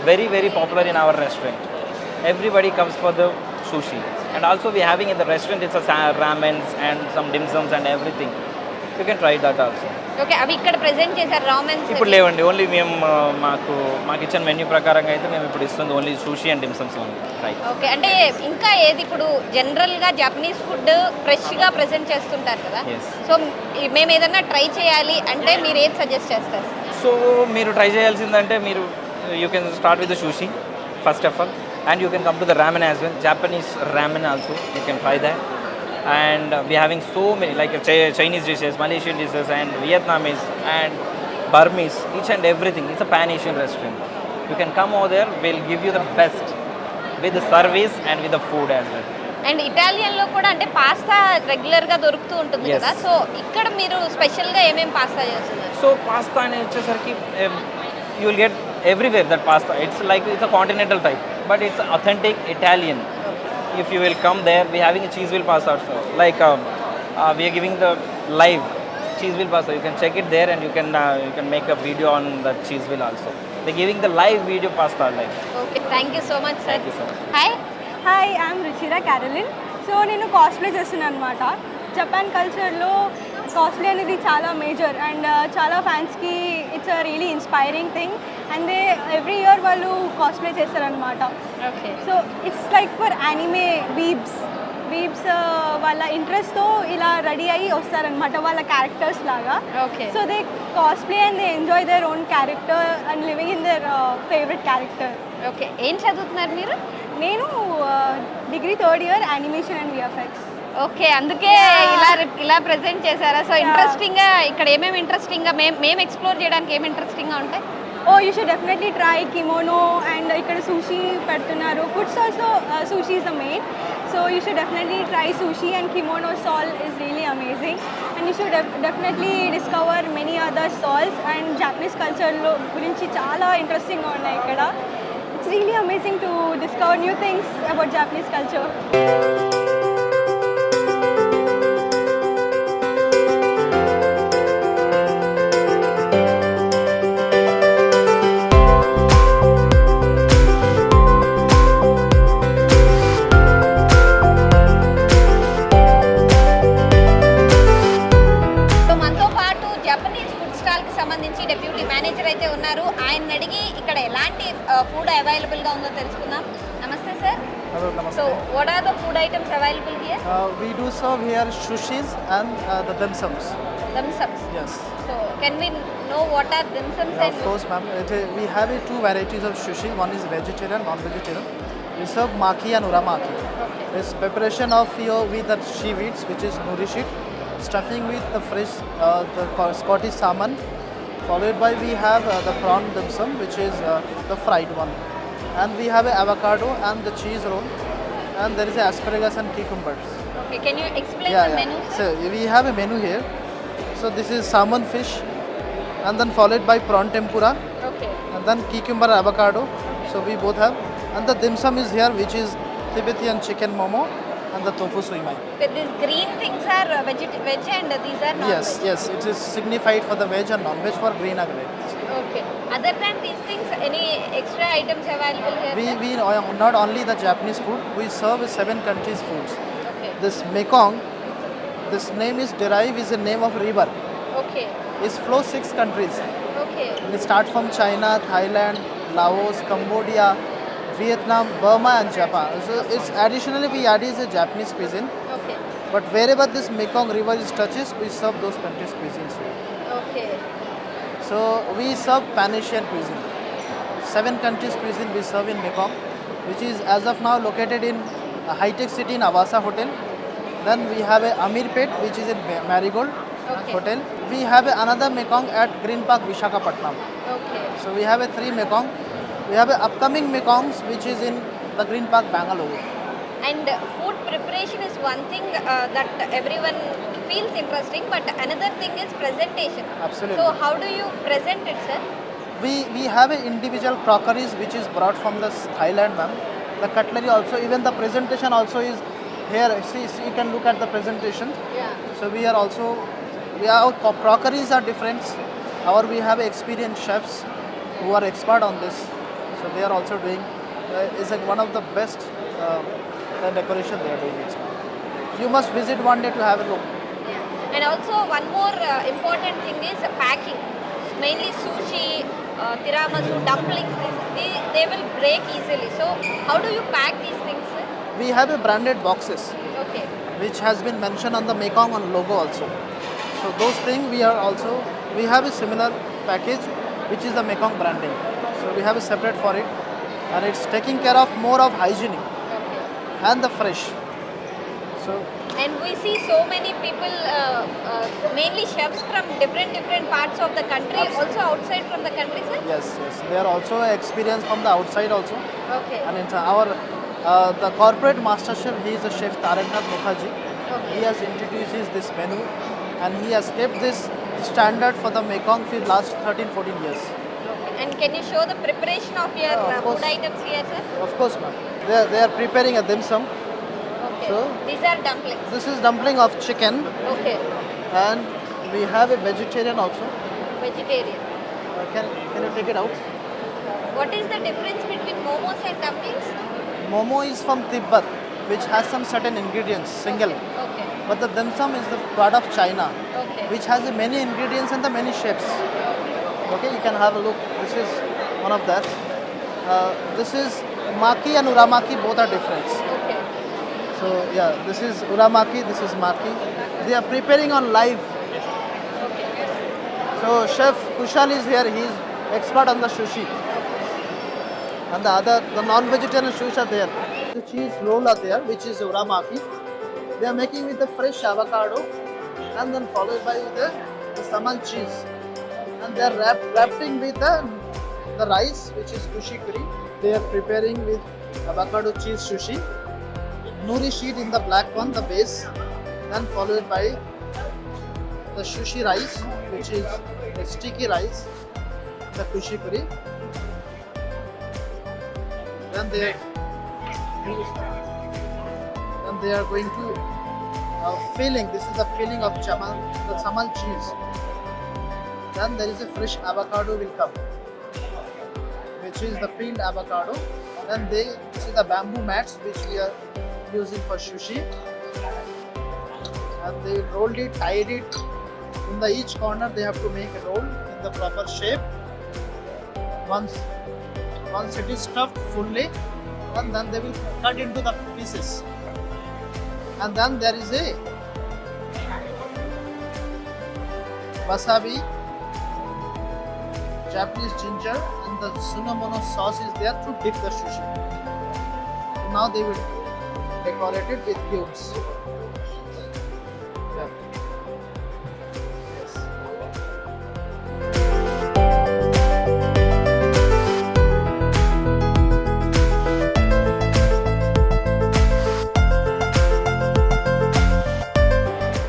very, very popular in our restaurant. Everybody comes for the sushi. And also we having in the restaurant, it's a ramens and some dim sums and everything. You can try that also.
Okay, అవి ఇక్కడ present చేశారు రామెన్స్?
ఇప్పుడు లేవండి, only మేము మాకు ఇచ్చిన menu ప్రకారంగా అయితే మేము ఇప్పుడు ఇస్తుంది only sushi and dim sums only. Right.
Okay, అంటే ఇంకా ఏది ఇప్పుడు జనరల్గా జపనీస్ ఫుడ్ ఫ్రెష్గా ప్రెజెంట్ చేస్తుంటారు కదా, సో మేము ఏదన్నా ట్రై చేయాలి అంటే మీరు ఏది సజెస్ట్ చేస్తారు?
సో మీరు ట్రై చేయాల్సిందంటే మీరు you can start with the sushi first of all, and you can come to the ramen as well. Japanese ramen also you can try that. And we are having so many like Chinese dishes, Malaysian dishes and Vietnamese and Burmese, each and everything. It's a Pan Asian restaurant. You can come over there, we'll give you the best with the service and with the food as well.
And ఇటాలియన్లో కూడా అంటే pasta రెగ్యులర్గా దొరుకుతూ ఉంటుంది కదా, so ఇక్కడ మీరు స్పెషల్గా ఏమేమి పాస్తా చేస్తున్నారు?
సో పాస్తా అని వచ్చేసరికి you will get everywhere that pasta. It's a continental type, but it's authentic Italian. If you will come there, we having a cheese wheel pasta also. Like we are giving the live cheese wheel pasta. You can check it there, and you can make a video on the cheese wheel also. They're giving the live video pasta live.
Okay, thank you so much, sir.
Thank you so much.
Hi, I'm Ruchira Carolyn. So నేను కాస్ప్లే చేస్తున్నాను అనమాట. Japan కల్చర్లో కాస్ప్లే అనేది చాలా major and చాలా ఫ్యాన్స్కి it's a really inspiring thing and every year వాళ్ళు cosplay చేస్తారనమాట.
Okay,
so it's like for anime weebs వాళ్ళ ఇంట్రెస్ట్తో ఇలా రెడీ అయ్యి వస్తారనమాట వాళ్ళ క్యారెక్టర్స్ లాగా.
Okay,
so they cosplay and they enjoy their own character and living in their favourite character.
Okay, ఏం చదువుతున్నారు మీరు?
నేను degree 3rd year animation and VFX.
Okay, అందుకే ఇలా ప్రెజెంట్ చేశారా? సో ఇంట్రెస్టింగ్గా ఇక్కడ ఏమేమి ఇంట్రెస్టింగ్గా మేము ఎక్స్ప్లోర్ చేయడానికి ఏమి ఇంట్రెస్టింగ్గా ఉంటాయి?
You should definitely try కిమోనో and ఇక్కడ సూషీ పెడుతున్నారు. Foods also sushi is the main. So you should definitely try sushi and కిమోనో stall is really amazing and you should definitely discover many other stalls and Japanese కల్చర్లో గురించి చాలా ఇంట్రెస్టింగ్గా ఉన్నాయి ఇక్కడ. It's really amazing to discover new things about Japanese culture.
So మనతో పాటు Japanese food stall food items available here?
We do serve here sushis and the dim sums.
Dim sums.
Yes.
So can we know what are dim sums
Yeah,
and
of course, ma'am. We have two varieties of sushi. One is vegetarian, non-vegetarian. We serve maki and uramaki. It's preparation of with the seaweeds, which is nori sheet, stuffing with the fresh the Scottish salmon. Followed by we have the prawn dim sum, which is the fried one, and we have avocado and the cheese roll, and there is asparagus and cucumbers.
Okay, can you explain
Yeah,
the
yeah.
menu, sir?
So we have a menu here. So this is salmon fish, and then followed by prawn tempura,
Okay.
and then cucumber avocado. So we both have, and the dim sum is here, which is Tibetan chicken momo and the tofu sui mai.
But these green things are veg and these are non-veg.
Yes, yes, it is signified for the veg and non-veg for green and veg.
Okay. Other than these things, any extra items available here?
We,
sir?
we not only the Japanese food, we serve 7 countries foods.
Okay.
This Mekong, this name is derived is a name of river.
Okay.
It flows 6 countries.
Okay.
We start from China, Thailand, Laos, Cambodia, Vietnam, Burma and Japan. So it's additionally we add is a Japanese cuisine.
Okay.
But wherever this Mekong river is touches, we serve those countries cuisines.
Okay.
So we serve Pan-Asian cuisine. 7 countries cuisine we serve in Mekong, which is as of now located in a high-tech city in Avasa Hotel. Then we have a Amirpet, which is in Marigold Hotel. We have another Mekong at Green Park, Visakhapatnam.
Okay.
So we have 3 Mekong. We have an upcoming Mekongs, which is in the Green Park, Bangalore.
And food preparation is one thing that everyone feels interesting, but another thing is presentation.
Absolutely.
So how do you present it, sir?
We have a individual crockeries which is brought from the Thailand, ma'am. The cutlery also, even the presentation also is here. See, you can look at the presentation.
Yeah.
So we are also, our crockeries are different. We have experienced chefs who are expert on this. So they are also doing, is like one of the best decoration they are doing. You must visit one day to have a look.
And also one more important thing is packing. Mainly sushi, tiramisu, dumplings, they will break easily. So how do you pack these things, sir?
We have a branded boxes.
Okay.
Which has been mentioned on the Mekong on logo also. So those things we have a similar package which is the Mekong branding. So we have a separate for it, and it's taking care of more of hygienic and the fresh. So
And we see so many people, mainly chefs from different parts of the country, also outside from the country, sir?
yes, they are also experienced from the outside also.
Okay.
And it's the corporate master chef, he is the chef Taraknath Mukherjee. He has introduced this menu, and he has kept this standard for the Mekong for the last 13-14 years.
And can you show the preparation of your
of
food
course.
items here, sir?
Of course, ma'am. They are preparing a dim sum.
Okay.
So
These are dumplings.
this is dumpling of chicken,
Okay.
and we have a vegetarian also.
Vegetarian.
Can you take it out?
What is the difference between momos and dumplings?
Momo is from Tibet, which has some certain ingredients, single.
Okay.
But the dim sum is the part of China,
Okay.
which has many ingredients and the many shapes. Okay, you can have a look. This is one of that. This is maki and uramaki, both are different.
Okay.
So yeah, this is uramaki, this is maki. They are preparing on live. So Chef Kushal is here. He is expert on the sushi. And the non-vegetarian sushi are there. The cheese roll are there, which is uramaki. They are making with the fresh avocado, and then followed by the saman cheese. And they are wrapping with the rice, which is kushi curry. They are preparing with avocado cheese sushi. Nori sheet in the black one, the base. Then followed by the sushi rice, which is a sticky rice, the kushi curry. Then they are going to filling. This is the filling of the saman cheese. Then there is a fresh avocado will come, which is the peeled avocado. Then this is the bamboo mats which we are using for sushi. And they rolled it, tied it. In each corner they have to make a roll in the proper shape. Once it is stuffed fully, and then they will cut into the pieces. And then there is a wasabi, Japanese ginger, and the cinnamon sauce is there to dip the sushi. Now they will decorate it with cubes. Yeah. Yes.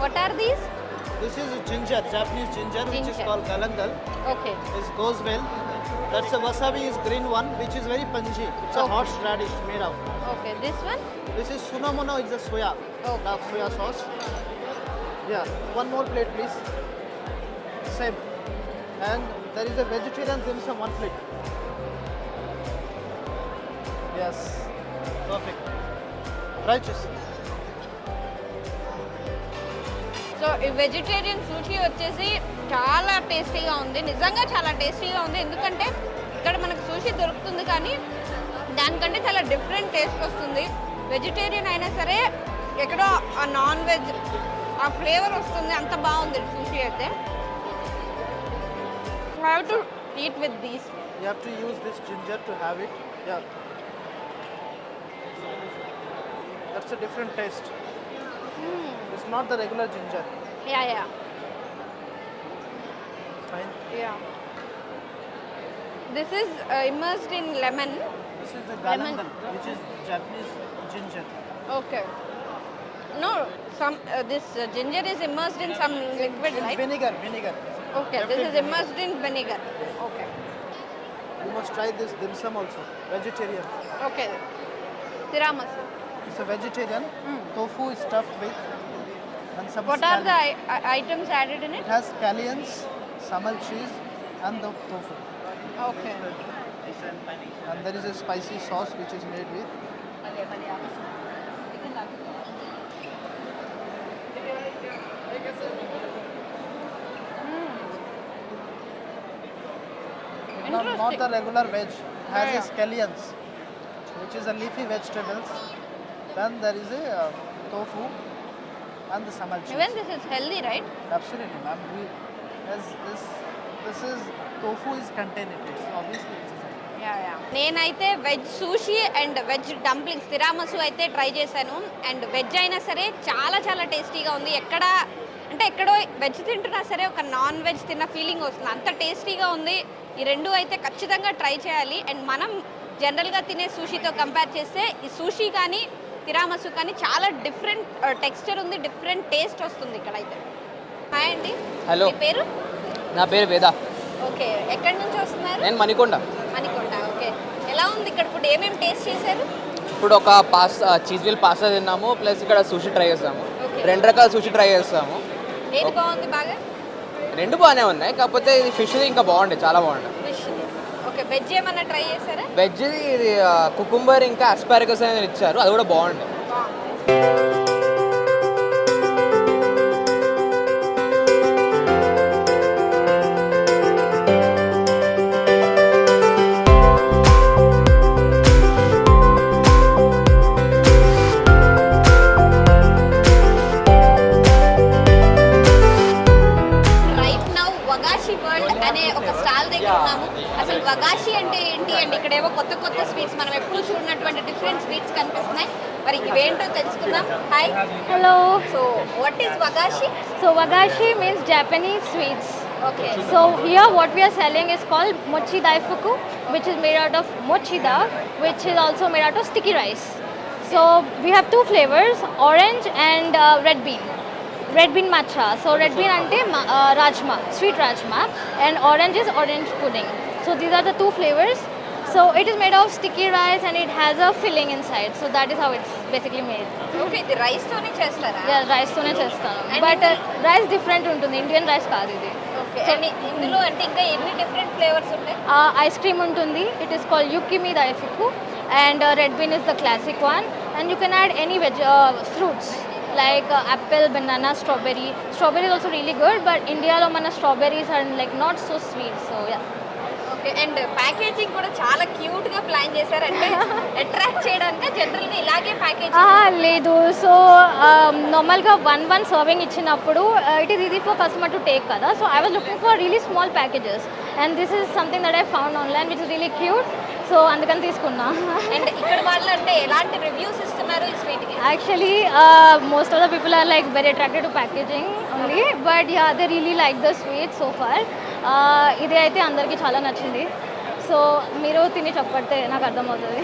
What are these?
This is ginger, Japanese ginger, which is
Ginger.
called galangal.
Okay.
This goes well. That's a wasabi is green one, which is very pungy. It's a
Okay.
horseradish made of.
Okay, this one?
This is sunamono, it's a soya. Dark soya sauce. Yeah, one more plate please. Same. And there is a vegetarian dim sum, one plate. Yes, perfect. Try cheese.
So ఈ vegetarian sushi వచ్చేసి చాలా టేస్టీగా ఉంది, నిజంగా చాలా టేస్టీగా ఉంది. ఎందుకంటే ఇక్కడ మనకు సూషీ దొరుకుతుంది కానీ దానికంటే చాలా డిఫరెంట్ టేస్ట్ వస్తుంది. వెజిటేరియన్ అయినా సరే ఎక్కడో ఆ నాన్ వెజ్ ఆ ఫ్లేవర్ వస్తుంది, అంత బాగుంది సూషీ అయితే. I have to eat with these.
You have to use this ginger to have it. Yeah. That's a different taste. It's not the regular ginger.
Yeah yeah
Fine.
Yeah this is immersed in lemon.
This is the
Lemon.
galangal, which is Japanese ginger.
Okay. No, this ginger is immersed in some liquid,
In
right?
vinegar.
Okay, this is immersed in vinegar. Okay.
You must try this dim sum also. Vegetarian.
Okay. Tiramisu.
It's a vegetarian. Tofu is stuffed with. And some
What are the
scallions.
items added in it?
It has scallions, samal cheese, and the tofu.
Okay.
And there is a spicy sauce which is made with. Not the regular veg. It has a scallions, which is a leafy vegetables. Then there is a tofu and the samal cheese.
Even this is healthy, right?
Absolutely, ma'am. This is tofu is contained in it. So obviously it's a
నేనైతే veg sushi and veg dumplings tiramisu అయితే try చేశాను. And veg అయినా సరే చాలా చాలా టేస్టీగా ఉంది. ఎక్కడో వెజ్ తింటున్నా సరే ఒక నాన్ వెజ్ తిన్న ఫీలింగ్ వస్తుంది, అంత టేస్టీగా ఉంది. ఈ రెండు అయితే ఖచ్చితంగా ట్రై చేయాలి. అండ్ మనం జనరల్గా తినే సూషీతో కంపేర్ చేస్తే ఈ సూషీ కానీ తిరామసు కానీ చాలా డిఫరెంట్ టెక్స్చర్ ఉంది, డిఫరెంట్ టేస్ట్ వస్తుంది ఇక్కడైతే. హాయ్ అండి.
హలో.
మీ పేరు?
నా పేరు వేద.
ఓకే, ఎక్కడి నుంచి వస్తున్నారు?
నేను మణికొండ.
మణికొండ. ఓకే, ఎలా ఉంది ఇక్కడ ఫుడ్? ఏమేమి టేస్ట్ చేశారు?
ఇప్పుడు ఒక చీజ్ వీల్ పాస్తా తిన్నాము, ప్లస్ ఇక్కడ సూషీ ట్రై చేస్తాము. 2 రకాల సూషీ ట్రై చేస్తాము.
ఏది బాగుంది బాగా?
2 బాగానే ఉన్నాయి, కాకపోతే ఇది ఫిష్ ఇంకా బాగుండే, చాలా బాగుండే.
ఫిష్. ఓకే, వెజ్ ఏమన్నా ట్రై చేశారా?
వెజ్ ఇది కుకుంబర్ ఇంకా అస్పారగస్ అనేది ఇచ్చారు, అది కూడా బాగుండే.
అసలు వగాషి అంటే ఏంటి అండ్ ఇక్కడేవో కొత్త కొత్త స్వీట్స్ మనం ఎప్పుడు చూడనటువంటి డిఫరెంట్ స్వీట్స్ కనిపిస్తున్నాయి. మరి ఇవేంటో తెలుసుకుందాం. Hi.
Hello.
So what is wagashi?
So wagashi means Japanese sweets.
Okay.
So here what we are selling is called mochi daifuku, which is made out of mochida, which is also made out of sticky rice. So we have 2 flavors, orange and red bean. Red bean matcha. So red bean ante rajma, sweet rajma, and orange is orange pudding. So these are the 2 flavors. So it is made of sticky rice and it has a filling inside. So that is how it's basically made.
Okay, ఇది rice తోనే చేస్తారా?
Yeah, rice తోనే చేస్తాను. But rice different ఉంటుంది, Indian rice కాదు ఇది.
Okay. And ఇందులో అంటే ఇంకా ఎన్ని డిఫరెంట్ ఫ్లేవర్స్ ఉంటాయి?
Ice cream ఉంటుంది. It is called Yukimi Daifuku, and red bean is the classic one. And you can add any fruits like apple, banana, strawberry. Strawberry is also really good, but India lo mana strawberries are like not so sweet. So yeah.
Okay. And packaging కూడా చాలా cute గా plan చేశారు. అంటే attract చేయడానికి general గా ఇలాగే packaging
లేదు. So నార్మల్గా వన్ సర్వింగ్ ఇచ్చినప్పుడు it is easy for customer to take కదా. So I was looking for really small packages and this is something that I found online which is really cute. So అందుకని తీసుకున్నా.
And ఇక్కడ వాళ్ళు అంటే ఎలాంటి reviews ఇస్తున్నారు ఈ స్వీట్ కి?
Actually most of the people are like very attracted to packaging only, but yeah they really like the sweet so far. ఇది అయితే అందరికీ చాలా నచ్చింది. సో మీరు తిని చెప్పడితే నాకు అర్థమవుతుంది.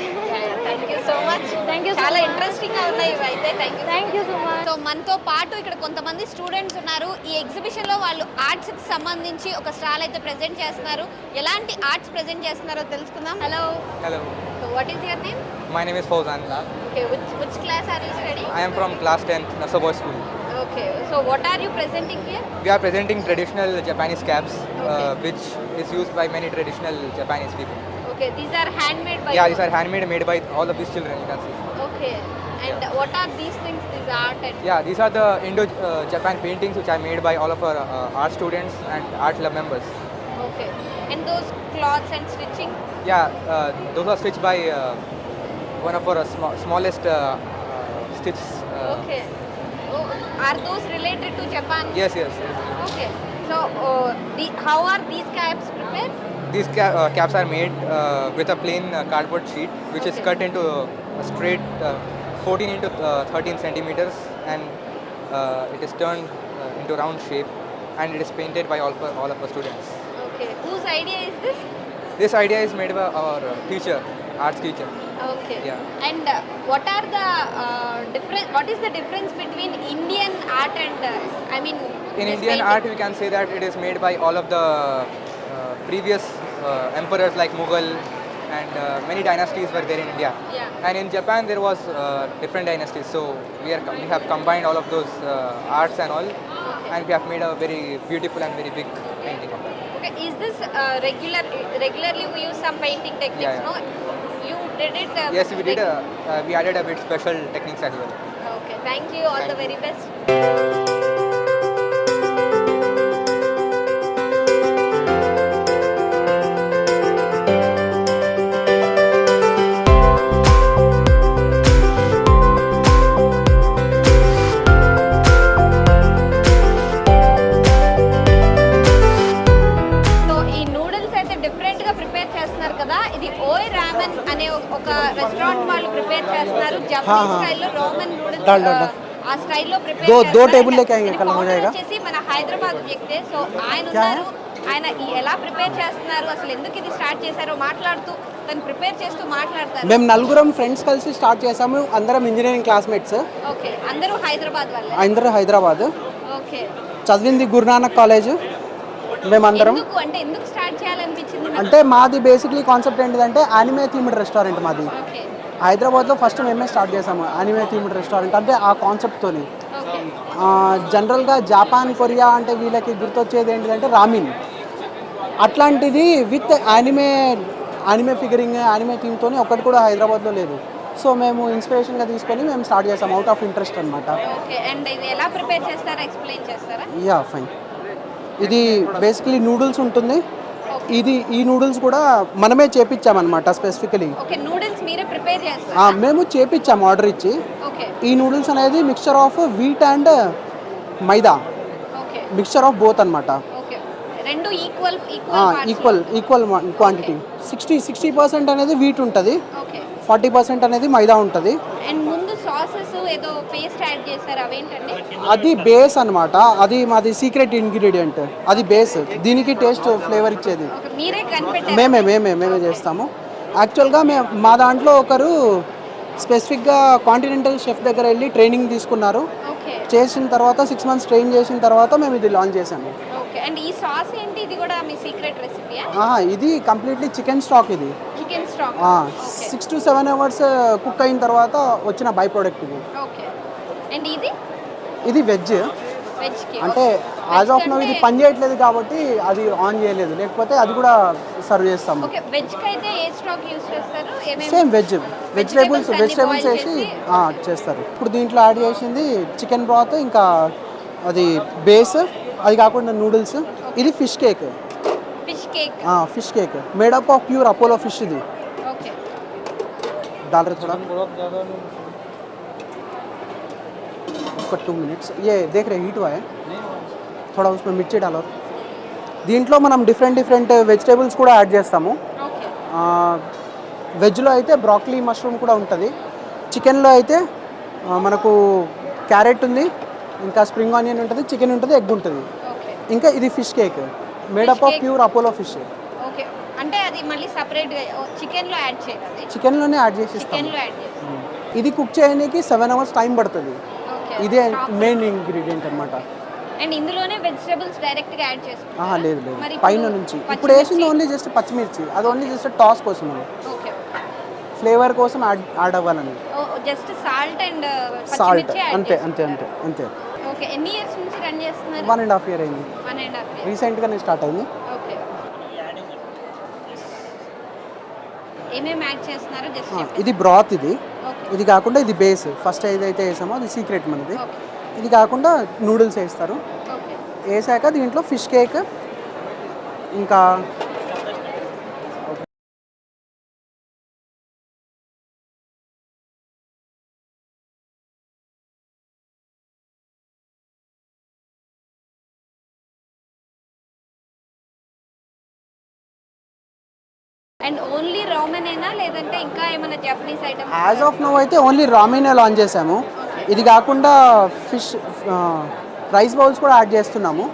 Thank you so much.
Thank you.
చాలా ఇంట్రెస్టింగ్ గా ఉన్నాయి ఇవి అయితే.
Thank you so much.
So మనతో పాటు ఇక్కడ కొంతమంది స్టూడెంట్స్ ఉన్నారు. ఈ ఎగ్జిబిషన్ లో వాళ్ళు ఆర్ట్స్ కి సంబంధించి ఒక స్టాల్ అయితే ప్రెజెంట్ చేస్తున్నారు. ఎలాంటి ఆర్ట్స్ ప్రెజెంట్ చేస్తున్నారో తెలుసుకుందాం. Hello.
Hello.
So what is your name?
My name is Fauzan.
Okay, which class are you studying?
I am from class 10th, Nassau Boys School.
Okay, so what are you presenting here?
We are presenting traditional Japanese caps, which is used by many traditional Japanese people.
Okay, these are handmade by
Yeah,
you?
these are handmade, made by all of these children, you can see.
Okay, and what are these things, these art and...
Yeah, these are the Indo-Japan paintings which are made by all of our art students and art club members.
Okay, and those cloths and stitching?
Yeah, those are stitched by one of our smallest stitches.
Okay. Oh, are those related to Japan?
Yes, yes.
Okay. So, how are these caps prepared?
These caps are made with a plain cardboard sheet, which is cut into a straight 14 into 13 centimeters, and it is turned into round shape, and it is painted by all of our students.
Okay. Whose idea is this?
This idea is made by our teacher, arts teacher.
Okay.
Yeah.
And what are the difference? What is the difference between Indian art and I mean?
In
this
Indian
painting?
art, we can say that it is made by all of the previous emperors like Mughal, and many dynasties were there in India.
Yeah.
And in Japan, there was different dynasties. So we have combined all of those arts and all, and we have made a very beautiful and very big painting of that.
Okay. Is this regularly we use some painting techniques?
Yeah, yeah.
No. You did it.
Yes, we did. We added a bit special techniques as well.
Okay. Thank you. All the very best. Japanese స్టైల్లో Roman noodles ఆ స్టైల్లో prepare
दो table लेके आएंगे कल हो जाएगा
వచ్చేసి మన హైదరాబాద్ వ్యక్తే సో ఆయన ఉన్నారు ఆయన ఎలా ప్రిపేర్ చేస్తున్నారు అసలు ఎందుకు ఇది స్టార్ట్ చేశారో మాట్లాడుతూ తను ప్రిపేర్ చేస్తూ మాట్లాడతారు
మేము నలుగురం ఫ్రెండ్స్ కలిసి స్టార్ట్ చేసాము అందరం ఇంజనీరింగ్ క్లాస్మేట్స్
ఓకే అందరూ హైదరాబాద్ వాళ్ళే
అందరూ హైదరాబాద్
ఓకే
చదివింది గురునానక్ కాలేజ్ మేమందరం
ఎందుకు అంటే ఎందుకు స్టార్ట్ చేయాలనిపించింది
అంటే మాది బేసిక్లీ కాన్సెప్ట్ ఏంటిదంటే యానిమే థీమ్డ్ రెస్టారెంట్ మాది హైదరాబాద్లో ఫస్ట్ మేమే స్టార్ట్ చేసాము యానిమే థీమ్డ్ రెస్టారెంట్ అంటే ఆ కాన్సెప్ట్తోని జనరల్గా జపాన్ కొరియా అంటే వీళ్ళకి గుర్తొచ్చేది ఏంటిదంటే రామిన్ అట్లాంటిది విత్ యానిమే ఫిగరింగ్ యానిమే థీమ్తో ఒకటి కూడా హైదరాబాద్లో లేదు సో మేము ఇన్స్పిరేషన్గా తీసుకొని మేము స్టార్ట్ చేసాం అవుట్ ఆఫ్ ఇంట్రెస్ట్ అనమాట
ఓకే అండ్ ఇది ఎలా ప్రిపేర్ చేస్తారో ఎక్స్ప్లెయిన్ చేస్తారా
యా ఫైన్ ఇది బేసిక్లీ నూడిల్స్ ఉంటుంది ఈ నూడిల్స్ కూడా మనమే చేపించామన్నమాట స్పెసిఫికలీ
ఓకే నూడిల్స్ మీరే ప్రిపేర్ చేస్తారా
మేము చేపించాము ఆర్డర్ ఇచ్చి
ఓకే
ఈ నూడిల్స్ అనేది mixture of wheat and maida
okay
mixture of both అనమాట
ఓకే రెండు ఈక్వల్
ఈక్వల్ క్వాంటిటీ 60% అనేది వీట్ ఉంటుంది
ఓకే
40% అనేది మైదా ఉంటుంది
అండ్ ముందు సాసెస్ ఏదో పేస్ట్ యాడ్ చేశారు అవేంటండి
అది బేస్ అనమాట అది మాది సీక్రెట్ ఇంగ్రీడియంట్ అది బేస్ దీనికి టేస్ట్ ఫ్లేవర్ ఇచ్చేది
మీరే కనిపెట్టారు
మేమే చేస్తాము యాక్చువల్గా మా దాంట్లో ఒకరు స్పెసిఫిక్గా కాంటినెంటల్ షెఫ్ దగ్గర వెళ్ళి ట్రైనింగ్ తీసుకున్నారు చేసిన తర్వాత 6 months ట్రైన్ చేసిన తర్వాత మేము ఇది లాంచ్ చేసాము
ఓకే అండ్ ఈ సాస్ ఏంటి ఇది కూడా మీ సీక్రెట్ రెసిపీయా
ఇది కంప్లీట్లీ చికెన్ స్టాక్ ఇది
chicken stock
6 to 7 hours cook అయిన తర్వాత వచ్చిన బై ప్రోడక్ట్ ఇది
ఓకే అండ్ ఇది
వెజ్
కి
అంటే యాజ్ ఆఫ్ నౌ ఇది పని చేయట్లేదు కాబట్టి అది ఆన్ చేయలేదు లేకపోతే అది కూడా సర్వ్ చేస్తాము
ఓకే వెజ్ కి అయితే ఏ స్టాక్ యూస్ చేస్తారు
సేమ్ వెజిటేబుల్స్ వేసి చేస్తారు ఇప్పుడు దీంట్లో యాడ్ చేసింది చికెన్ బ్రాత్ ఇంకా అది బేస్ అది కాకుండా నూడిల్స్ ఇది fish cake
cake
fish cake made up of pure Apollo fish ఇది
ఓకే
डाल रहे थोड़ा उसको 2 मिनट्स ये देख रहे हीट हुआ है थोड़ा उसमें मिर्ची डालो దీంట్లో మనం డిఫరెంట్ వెజిటేబుల్స్ కూడా యాడ్ చేస్తాము వెజ్లో అయితే బ్రాకలీ మష్రూమ్ కూడా ఉంటుంది చికెన్లో అయితే మనకు క్యారెట్ ఉంది ఇంకా స్ప్రింగ్ ఆనియన్ ఉంటుంది చికెన్ ఉంటుంది ఎగ్ ఉంటుంది ఇంకా ఇది fish cake made up of pure Apollo fish
okay అంటే అది మళ్ళీ సెపరేట్ చికెన్ లో యాడ్ చేయాలి
చికెన్లోనే యాడ్ చేసి ఇస్తాం
చికెన్ లో యాడ్ చేయాలి
ఇది కుక్ చేయడానికి 7 hours టైం పడుతుంది ఇదే మెయిన్ ఇంగ్రీడియంట్ అన్నమాట
అండ్ ఇందులోనే వెజిటబుల్స్ డైరెక్ట్ గా యాడ్ చేసుకుంటారా
లేదు పైన నుంచి ఇప్పుడు వేసింది ఓన్లీ జస్ట్ పచ్చిమిర్చి అది ఓన్లీ జస్ట్ టాస్ కోసం
ఓకే
ఫ్లేవర్ కోసం యాడ్ అవ్వాలని
జస్ట్ సాల్ట్ అండ్
సాల్ట్
పచ్చిమిర్చి
అంతే అంతే అంతే అంతే
ఓకే ఎన్ని ఇయర్స్ నుంచి రన్ చేస్తున్నారు
1.5 year అయింది
1.5 year
రీసెంట్గానే స్టార్ట్ అయింది
ఓకే ఏమేమి యాడ్ చేస్తున్నారు జస్ట్
ఇది బ్రాత్ ఇది కాకుండా ఇది బేస్ ఫస్ట్ ఏదైతే వేసామో అది సీక్రెట్ మనది ఇది కాకుండా నూడిల్స్ వేస్తారు వేసాక దీంట్లో ఫిష్ కేక్ ఇంకా
అండ్ ఓన్లీ రామెన్ ఏనా లేదంటే ఇంకా ఏమైనా Japanese items
as of now అయితే ఓన్లీ రామెనే లాంచ్ చేసాము ఇది కాకుండా ఫిష్ రైస్ బౌల్స్ కూడా యాడ్ చేస్తున్నాము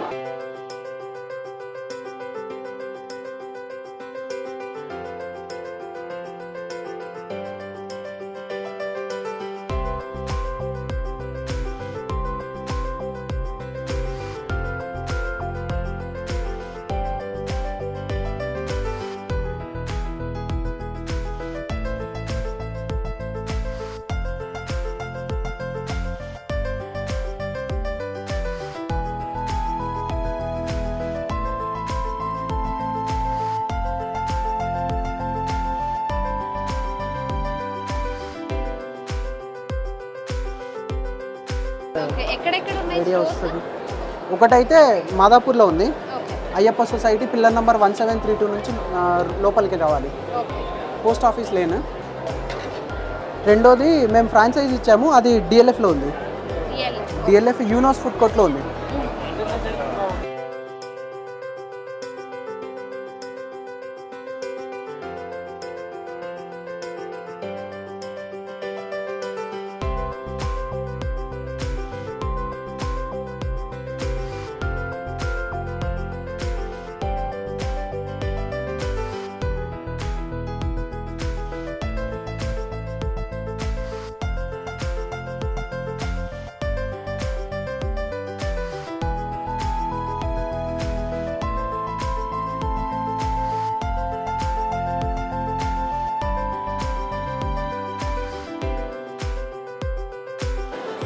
ఓకే ఎక్కడెక్కడ ఉన్నాయి
ఐడియా వస్తుంది ఒకటైతే మాదాపూర్లో ఉంది అయ్యప్ప సొసైటీ పిల్లర్ నెంబర్ 1732 నుంచి లోపలికి రావాలి పోస్ట్ ఆఫీస్ లేన్ రెండోది మేము ఫ్రాంచైజ్ ఇచ్చాము అది డిఎల్ఎఫ్లో ఉంది డిఎల్ఎఫ్ యూనోస్ ఫుడ్ కోర్ట్లో ఉంది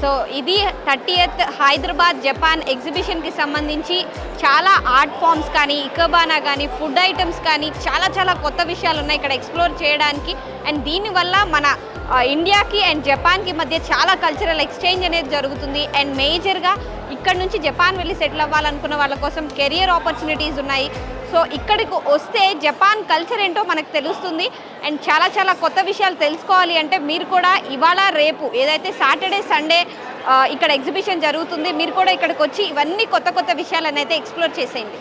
సో ఇది 30th హైదరాబాద్ జపాన్ ఎగ్జిబిషన్కి సంబంధించి చాలా ఆర్ట్ ఫామ్స్ కానీ ఇకబానా కానీ ఫుడ్ ఐటమ్స్ కానీ చాలా కొత్త విషయాలు ఉన్నాయి ఇక్కడ ఎక్స్ప్లోర్ చేయడానికి అండ్ దీనివల్ల మన ఇండియాకి అండ్ జపాన్కి మధ్య చాలా కల్చరల్ ఎక్స్చేంజ్ అనేది జరుగుతుంది అండ్ మేజర్గా ఇక్కడ నుంచి జపాన్ వెళ్ళి సెటిల్ అవ్వాలనుకున్న వాళ్ళ కోసం కెరియర్ ఆపర్చునిటీస్ ఉన్నాయి సో ఇక్కడికి వస్తే జపాన్ కల్చర్ ఏంటో మనకు తెలుస్తుంది అండ్ చాలా కొత్త విషయాలు తెలుసుకోవాలి అంటే మీరు కూడా ఇవాళ రేపు ఏదైతే సాటర్డే సండే ఇక్కడ ఎగ్జిబిషన్ జరుగుతుంది మీరు కూడా ఇక్కడికి వచ్చి ఇవన్నీ కొత్త విషయాలను అయితే ఎక్స్ప్లోర్ చేసేయండి